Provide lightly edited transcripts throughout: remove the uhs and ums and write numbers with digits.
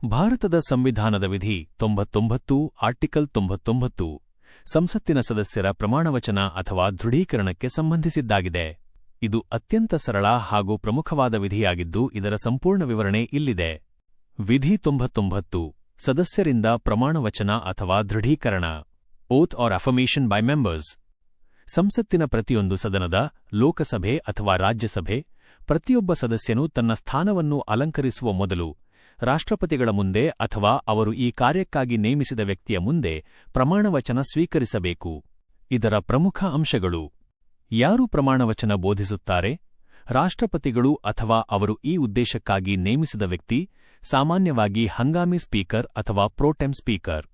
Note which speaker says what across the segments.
Speaker 1: ಭಾರತದ ಸಂವಿಧಾನದ ವಿಧಿ 99 ಆರ್ಟಿಕಲ್ 99 ಸಂಸತ್ತಿನ ಸದಸ್ಯರ ಪ್ರಮಾಣವಚನ ಅಥವಾ ದೃಢೀಕರಣಕ್ಕೆ ಸಂಬಂಧಿಸಿದ್ದಾಗಿದೆ. ಇದು ಅತ್ಯಂತ ಸರಳ ಹಾಗೂ ಪ್ರಮುಖವಾದ ವಿಧಿಯಾಗಿದ್ದು ಇದರ ಸಂಪೂರ್ಣ ವಿವರಣೆ ಇಲ್ಲಿದೆ. ವಿಧಿ 99 ಸದಸ್ಯರಿಂದ ಪ್ರಮಾಣವಚನ ಅಥವಾ ದೃಢೀಕರಣ. ಓತ್ ಆರ್ ಅಫರ್ಮೇಷನ್ ಬೈ ಮೆಂಬರ್ಸ್. ಸಂಸತ್ತಿನ ಪ್ರತಿಯೊಂದು ಸದನದ, ಲೋಕಸಭೆ ಅಥವಾ ರಾಜ್ಯಸಭೆ, ಪ್ರತಿಯೊಬ್ಬ ಸದಸ್ಯನು ತನ್ನ ಸ್ಥಾನವನ್ನು ಅಲಂಕರಿಸುವ ಮೊದಲು ರಾಷ್ಟ್ರಪತಿಗಳ ಮುಂದೆ ಅಥವಾ ಅವರು ಈ ಕಾರ್ಯಕ್ಕಾಗಿ ನೇಮಿಸಿದ ವ್ಯಕ್ತಿಯ ಮುಂದೆ ಪ್ರಮಾಣವಚನ ಸ್ವೀಕರಿಸಬೇಕು. ಇದರ ಪ್ರಮುಖ ಅಂಶಗಳು: ಯಾರು ಪ್ರಮಾಣವಚನ ಬೋಧಿಸುತ್ತಾರೆ? ರಾಷ್ಟ್ರಪತಿಗಳು ಅಥವಾ ಅವರು ಈ ಉದ್ದೇಶಕ್ಕಾಗಿ ನೇಮಿಸಿದ ವ್ಯಕ್ತಿ, ಸಾಮಾನ್ಯವಾಗಿ ಹಂಗಾಮಿ ಸ್ಪೀಕರ್ ಅಥವಾ ಪ್ರೋಟೆಮ್ ಸ್ಪೀಕರ್.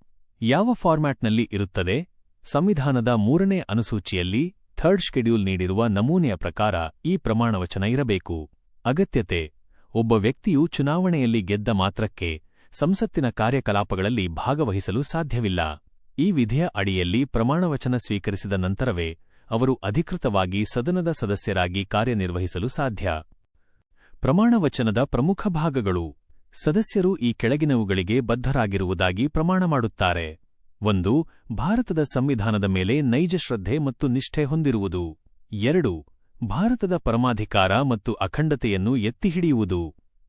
Speaker 1: ಯಾವ ಫಾರ್ಮ್ಯಾಟ್ನಲ್ಲಿ ಇರುತ್ತದೆ? ಸಂವಿಧಾನದ 3ನೇ ಅನುಸೂಚಿಯಲ್ಲಿ ಥರ್ಡ್ ಶೆಡ್ಯೂಲ್ ನೀಡಿರುವ ನಮೂನೆಯ ಪ್ರಕಾರ ಈ ಪ್ರಮಾಣವಚನ ಇರಬೇಕು. ಅಗತ್ಯತೆ: ಒಬ್ಬ ವ್ಯಕ್ತಿಯು ಚುನಾವಣೆಯಲ್ಲಿ ಗೆದ್ದ ಮಾತ್ರಕ್ಕೆ ಸಂಸತ್ತಿನ ಕಾರ್ಯಕಲಾಪಗಳಲ್ಲಿ ಭಾಗವಹಿಸಲು ಸಾಧ್ಯವಿಲ್ಲ. ಈ ವಿಧಿಯ ಅಡಿಯಲ್ಲಿ ಪ್ರಮಾಣವಚನ ಸ್ವೀಕರಿಸಿದ ನಂತರವೇ ಅವರು ಅಧಿಕೃತವಾಗಿ ಸದನದ ಸದಸ್ಯರಾಗಿ ಕಾರ್ಯನಿರ್ವಹಿಸಲು ಸಾಧ್ಯ. ಪ್ರಮಾಣವಚನದ ಪ್ರಮುಖ ಭಾಗಗಳು: ಸದಸ್ಯರು ಈ ಕೆಳಗಿನವುಗಳಿಗೆ ಬದ್ಧರಾಗಿರುವುದಾಗಿ ಪ್ರಮಾಣ ಮಾಡುತ್ತಾರೆ. 1. ಭಾರತದ ಸಂವಿಧಾನದ ಮೇಲೆ ನೈಜ ಶ್ರದ್ಧೆ ಮತ್ತು ನಿಷ್ಠೆ ಹೊಂದಿರುವುದು. 2. ಭಾರತದ ಪರಮಾಧಿಕಾರ ಮತ್ತು ಅಖಂಡತೆಯನ್ನು ಎತ್ತಿಹಿಡಿಯುವುದು.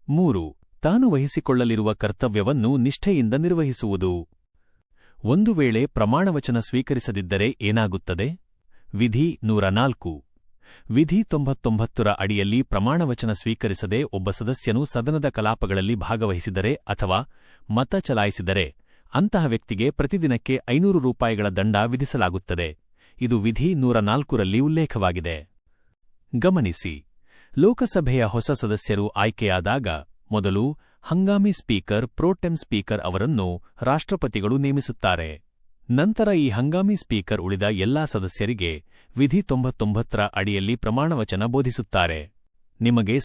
Speaker 1: 3. ತಾನು ವಹಿಸಿಕೊಳ್ಳಲಿರುವ ಕರ್ತವ್ಯವನ್ನು ನಿಷ್ಠೆಯಿಂದ ನಿರ್ವಹಿಸುವುದು. ಒಂದು ವೇಳೆ ಪ್ರಮಾಣವಚನ ಸ್ವೀಕರಿಸದಿದ್ದರೆ ಏನಾಗುತ್ತದೆ? ವಿಧಿ 104. ವಿಧಿ 99ರ ಅಡಿಯಲ್ಲಿ ಪ್ರಮಾಣವಚನ ಸ್ವೀಕರಿಸದೆ ಒಬ್ಬ ಸದಸ್ಯನು ಸದನದ ಕಲಾಪಗಳಲ್ಲಿ ಭಾಗವಹಿಸಿದರೆ ಅಥವಾ ಮತ ಚಲಾಯಿಸಿದರೆ ಅಂತಹ ವ್ಯಕ್ತಿಗೆ ಪ್ರತಿದಿನಕ್ಕೆ 500 ರೂಪಾಯಿಗಳ ದಂಡ ವಿಧಿಸಲಾಗುತ್ತದೆ. ಇದು ವಿಧಿ 104ರಲ್ಲಿ ಉಲ್ಲೇಖವಾಗಿದೆ. ಗಮನಿಸಿ: ಲೋಕಸಭೆಯ ಹೊಸ ಸದಸ್ಯರು ಆಯ್ಕೆಯಾದಾಗ ಮೊದಲು ಹಂಗಾಮಿ ಸ್ಪೀಕರ್ ಪ್ರೋಟೆಮ್ ಸ್ಪೀಕರ್ ಅವರನ್ನು ರಾಷ್ಟ್ರಪತಿಗಳು ನೇಮಿಸುತ್ತಾರೆ. ನಂತರ ಈ ಹಂಗಾಮಿ ಸ್ಪೀಕರ್ ಉಳಿದ ಎಲ್ಲಾ ಸದಸ್ಯರಿಗೆ ವಿಧಿ 99ರ ಅಡಿಯಲ್ಲಿ ಪ್ರಮಾಣವಚನ ಬೋಧಿಸುತ್ತಾರೆ. ನಿಮಗೆ